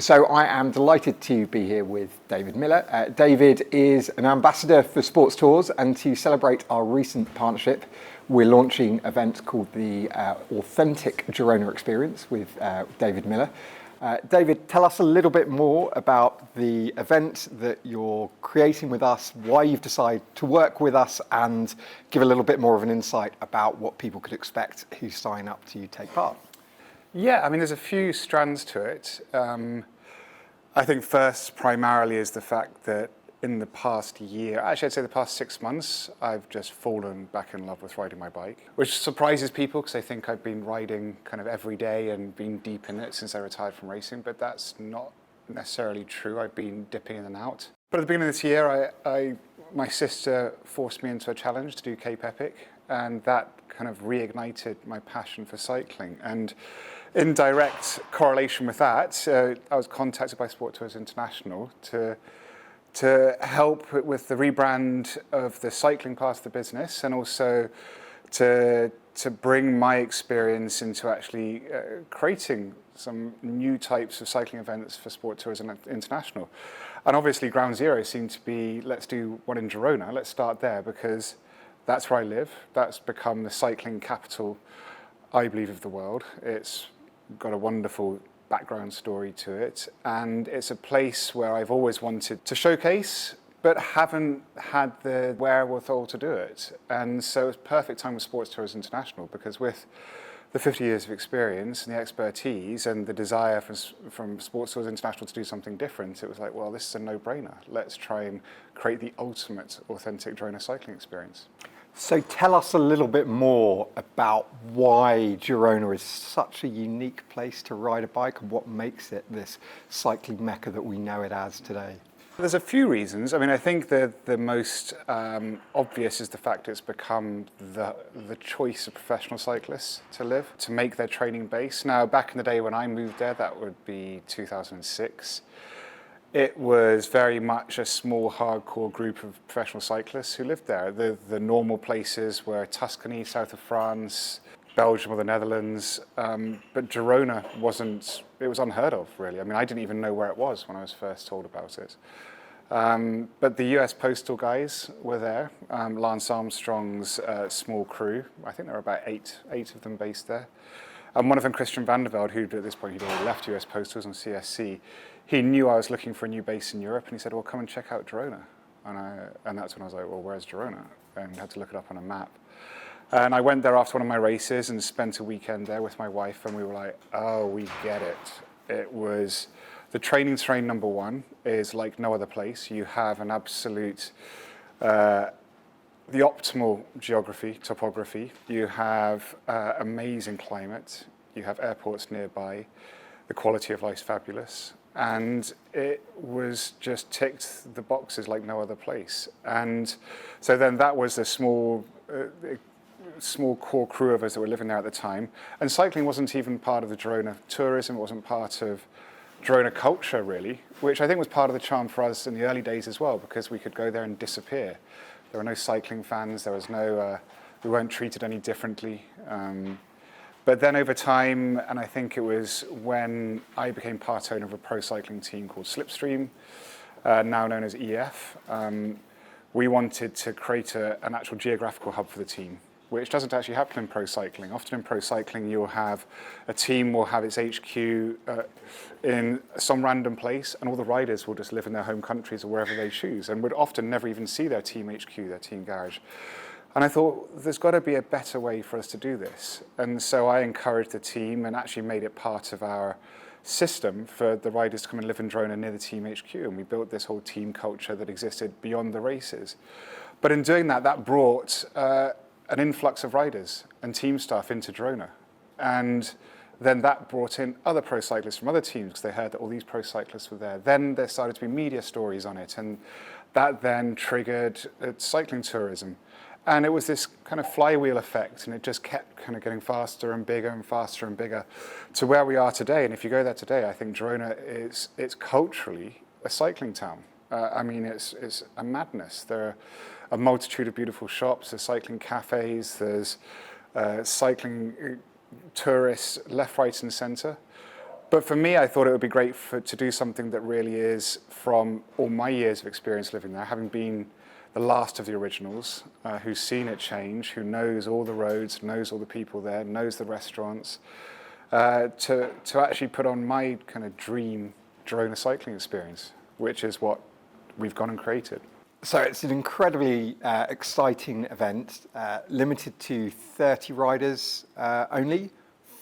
So I am delighted to be here with David Millar. David is an ambassador for Sports Tours, and to celebrate our recent partnership, we're launching an event called the Authentic Girona Experience with David Millar. David, tell us a little bit more about the event that you're creating with us, why you've decided to work with us, and give a little bit more of an insight about what people could expect who sign up to take part. Yeah, I mean, there's a few strands to it. I think first, primarily, is the fact that in the past year, actually I'd say the past 6 months, I've just fallen back in love with riding my bike, which surprises people because they think I've been riding kind of every day and been deep in it since I retired from racing, but that's not necessarily true. I've been dipping in and out. But at the beginning of this year, my sister forced me into a challenge to do Cape Epic, and that kind of reignited my passion for cycling. And in direct correlation with that, I was contacted by Sport Tours International to help with the rebrand of the cycling part of the business, and also to bring my experience into actually creating some new types of cycling events for Sport Tours International. And obviously ground zero seemed to be, let's do one in Girona, let's start there, because that's where I live. That's become the cycling capital, I believe, of the world. It's got a wonderful background story to it, and it's a place where I've always wanted to showcase, but haven't had the wherewithal to do it. And so it's perfect time with Sports Tours International, because with the 50 years of experience and the expertise and the desire from Sports Tours International to do something different, it was like, well, this is a no-brainer. Let's try and create the ultimate authentic Girona cycling experience. So tell us a little bit more about why Girona is such a unique place to ride a bike and what makes it this cycling mecca that we know it as today. There's a few reasons. I mean, I think the most obvious is the fact it's become the choice of professional cyclists to live, to make their training base. Now, back in the day when I moved there, that would be 2006. It was very much a small, hardcore group of professional cyclists who lived there. The normal places were Tuscany, south of France, Belgium or the Netherlands, but Girona it was unheard of, really. I mean, I didn't even know where it was when I was first told about it. But the US Postal guys were there, Lance Armstrong's small crew. I think there were about eight of them based there. And one of them, Christian Vandervelde, who at this point he'd already left US Postal, was on CSC. He knew I was looking for a new base in Europe, and he said, well, come and check out Girona. And that's when I was like, well, where's Girona? And had to look it up on a map. And I went there after one of my races and spent a weekend there with my wife, and we were like, oh, we get it. It was, the training terrain, number one, is like no other place. You have an absolute, the optimal geography, topography. You have amazing climate. You have airports nearby. The quality of life's fabulous. And it was just ticked the boxes like no other place. And so then that was a small core crew of us that were living there at the time. And cycling wasn't even part of the Girona tourism, it wasn't part of Girona culture, really, which I think was part of the charm for us in the early days as well, because we could go there and disappear. There were no cycling fans, there was we weren't treated any differently. But then over time, and I think it was when I became part owner of a pro cycling team called Slipstream, now known as EF, we wanted to create an actual geographical hub for the team, which doesn't actually happen in pro cycling. Often in pro cycling, you'll have a team will have its HQ in some random place, and all the riders will just live in their home countries or wherever they choose, and would often never even see their team HQ, their team garage. And I thought, there's got to be a better way for us to do this. And so I encouraged the team and actually made it part of our system for the riders to come and live in Girona near the team HQ. And we built this whole team culture that existed beyond the races. But in doing that, that brought an influx of riders and team staff into Girona. And then that brought in other pro cyclists from other teams because they heard that all these pro cyclists were there. Then there started to be media stories on it. And that then triggered cycling tourism. And it was this kind of flywheel effect, and it just kept kind of getting faster and bigger and faster and bigger to where we are today. And if you go there today, I think Girona it's culturally a cycling town. I mean, it's a madness. There are a multitude of beautiful shops, there's cycling cafes, there's cycling tourists left, right and centre. But for me, I thought it would be great to do something that really is from all my years of experience living there, having been the last of the originals, who's seen it change, who knows all the roads, knows all the people there, knows the restaurants, to actually put on my kind of dream Girona cycling experience, which is what we've gone and created. So it's an incredibly exciting event, limited to 30 riders only,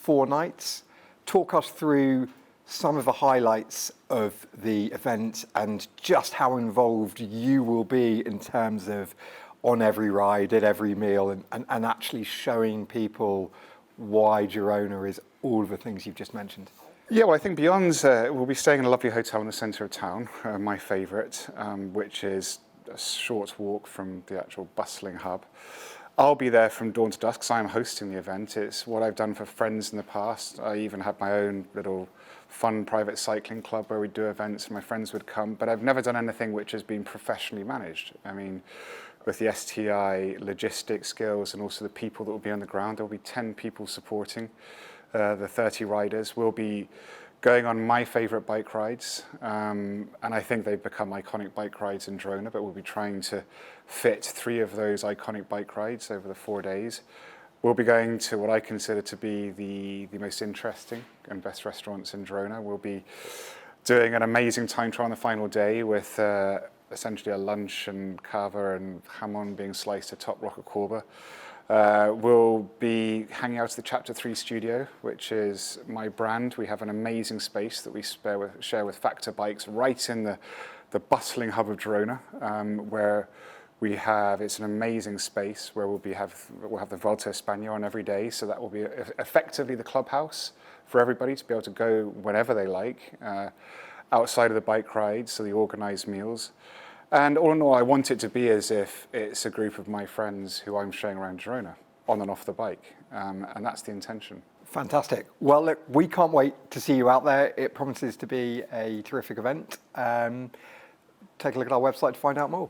4 nights. Talk us through some of the highlights of the event and just how involved you will be in terms of on every ride, at every meal, and actually showing people why Girona is all of the things you've just mentioned. Yeah, well, I think beyond, we'll be staying in a lovely hotel in the centre of town, my favourite, which is a short walk from the actual bustling hub. I'll be there from dawn to dusk because I'm hosting the event. It's what I've done for friends in the past. I even had my own little fun private cycling club where we'd do events and my friends would come, but I've never done anything which has been professionally managed. I mean, with the STI logistics skills and also the people that will be on the ground, there will be 10 people supporting the 30 riders. We'll be going on my favourite bike rides, and I think they've become iconic bike rides in Girona, but we'll be trying to fit 3 of those iconic bike rides over the 4 days. We'll be going to what I consider to be the most interesting and best restaurants in Girona. We'll be doing an amazing time trial on the final day with essentially a lunch and cava and jamon being sliced atop Roca Corba. We'll be hanging out at the Chapter 3 studio, which is my brand. We have an amazing space that we share with Factor Bikes right in the bustling hub of Girona, where it's an amazing space where we'll have the Volta España on every day. So that will be effectively the clubhouse for everybody to be able to go whenever they like, outside of the bike rides, so the organised meals. And all in all, I want it to be as if it's a group of my friends who I'm showing around Girona, on and off the bike. And that's the intention. Fantastic. Well, look, we can't wait to see you out there. It promises to be a terrific event. Take a look at our website to find out more.